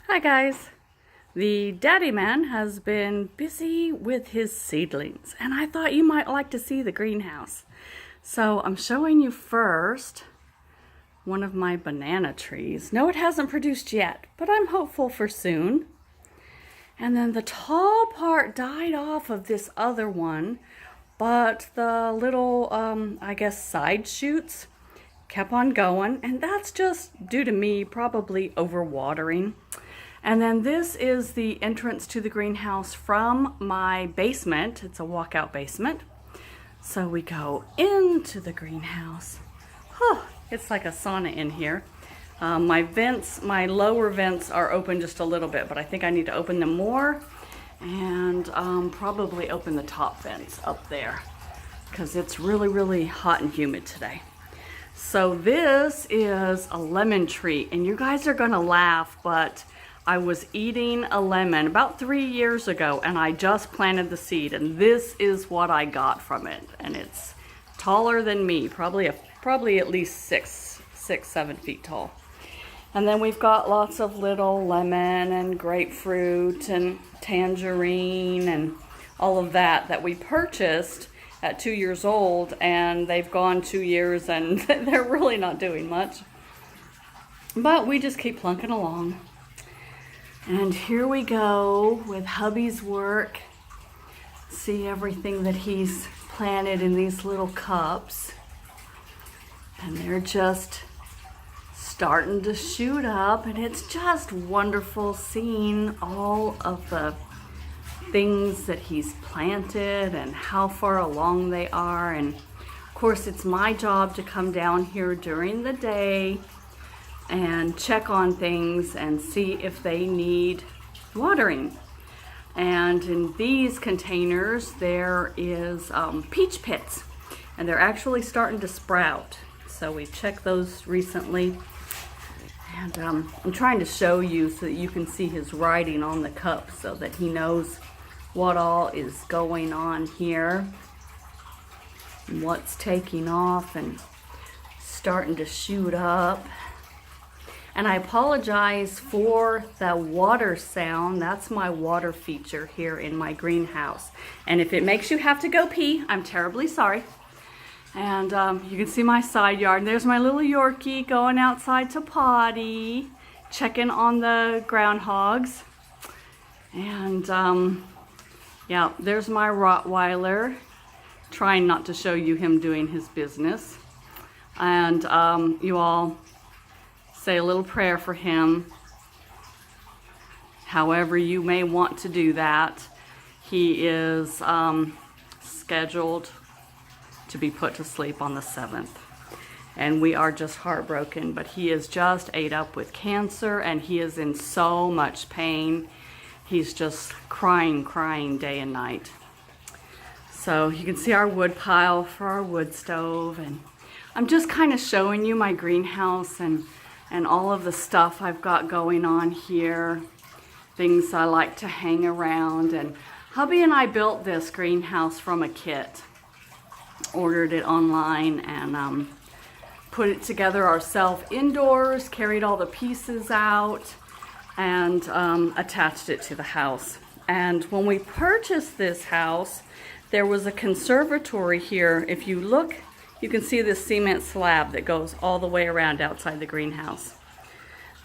Hi guys! The daddy man has been busy with his seedlings and I thought you might like to see the greenhouse. So I'm showing you first one of my banana trees. No, it hasn't produced yet, but I'm hopeful for soon. And then the tall part died off of this other one, but the little, I guess, side shoots kept on going, and that's just due to me probably overwatering. And then this is the entrance to the greenhouse from my basement. It's a walkout basement. So we go into the greenhouse. It's like a sauna in here. My lower vents are open just a little bit, but I think I need to open them more and probably open the top vents up there because it's really, really hot and humid today. So this is a lemon tree, and you guys are gonna laugh, but I was eating a lemon about 3 years ago and I just planted the seed, and this is what I got from it. And it's taller than me, probably at least 7 feet tall. And then we've got lots of little lemon and grapefruit and tangerine and all of that we purchased at 2 years old, and they've gone 2 years and they're really not doing much. But we just keep plunking along. And here we go with hubby's work. See everything that he's planted in these little cups. And they're just starting to shoot up, and it's just wonderful seeing all of the things that he's planted and how far along they are. And of course, it's my job to come down here during the day and check on things and see if they need watering. And in these containers there is peach pits, and they're actually starting to sprout. So we checked those recently, and I'm trying to show you so that you can see his writing on the cup so that he knows what all is going on here and what's taking off and starting to shoot up. And I apologize for the water sound. That's my water feature here in my greenhouse. And if it makes you have to go pee, I'm terribly sorry. And you can see my side yard. And there's my little Yorkie going outside to potty, checking on the groundhogs. And yeah, there's my Rottweiler, trying not to show you him doing his business. And you all say a little prayer for him, however you may want to do that. He is scheduled to be put to sleep on the 7th, and we are just heartbroken, but he is just ate up with cancer and he is in so much pain. He's just crying day and night. So you can see our wood pile for our wood stove, and I'm just kind of showing you my greenhouse and all of the stuff I've got going on here, things I like to hang around. And hubby and I built this greenhouse from a kit, ordered it online, and put it together ourselves indoors, carried all the pieces out, and attached it to the house. And when we purchased this house, there was a conservatory here. If you look, you can see this cement slab that goes all the way around outside the greenhouse.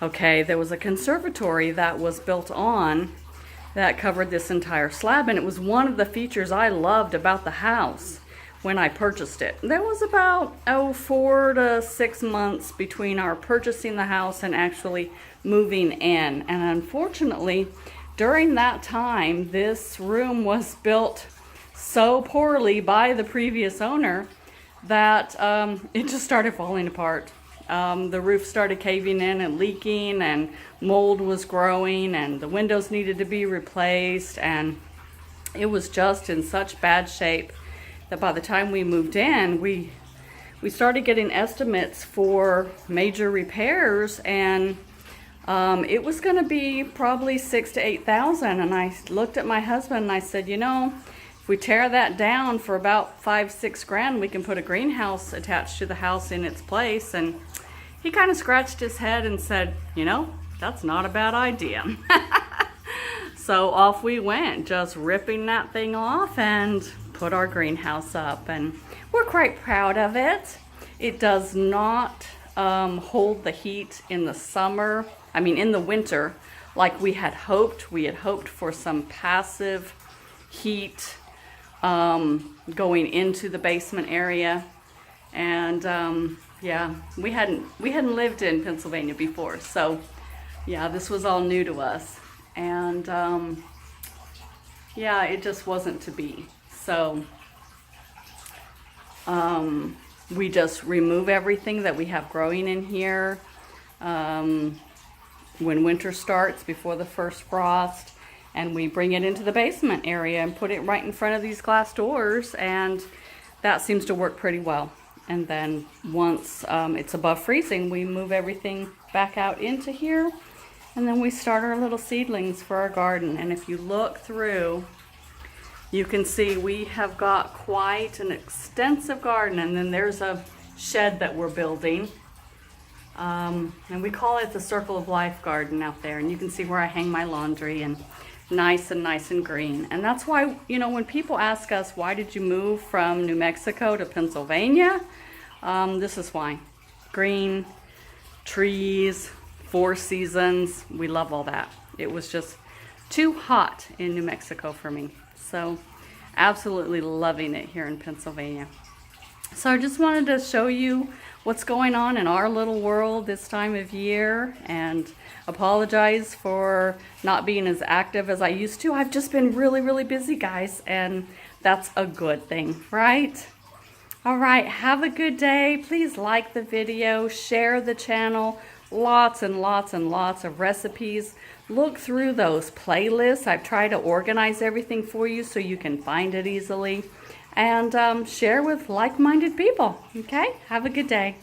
Okay, there was a conservatory that was built on that covered this entire slab, and it was one of the features I loved about the house when I purchased it. There was about 4 to 6 months between our purchasing the house and actually moving in. And unfortunately, during that time, this room was built so poorly by the previous owner that it just started falling apart. The roof started caving in and leaking, and mold was growing, and the windows needed to be replaced, and it was just in such bad shape that by the time we moved in, we started getting estimates for major repairs, and it was going to be probably $6,000 to $8,000. And I looked at my husband and I said, you know, if we tear that down for about $5-6 grand, we can put a greenhouse attached to the house in its place. And he kind of scratched his head and said, you know, that's not a bad idea. So off we went, just ripping that thing off and put our greenhouse up, and we're quite proud of it. It does not hold the heat in the summer, in the winter, like we had hoped. We had hoped for some passive heat going into the basement area, and yeah, we hadn't lived in Pennsylvania before, so yeah, this was all new to us, and yeah, it just wasn't to be. So we just remove everything that we have growing in here when winter starts, before the first frost, and we bring it into the basement area and put it right in front of these glass doors, and that seems to work pretty well. And then once it's above freezing, we move everything back out into here, and then we start our little seedlings for our garden. And if you look through, you can see we have got quite an extensive garden, and then there's a shed that we're building. And we call it the Circle of Life garden out there, and you can see where I hang my laundry, and nice and green. And that's why, you know, when people ask us, why did you move from New Mexico to Pennsylvania? This is why. Green, trees, 4 seasons, we love all that. It was just too hot in New Mexico for me. So absolutely loving it here in Pennsylvania. So I just wanted to show you what's going on in our little world this time of year, and apologize for not being as active as I used to. I've just been really busy, guys, and that's a good thing, right? All right, have a good day. Please like the video, share the channel. Lots and lots of recipes. Look through those playlists. I've tried to organize everything for you so you can find it easily, and share with like-minded people. Okay, have a good day.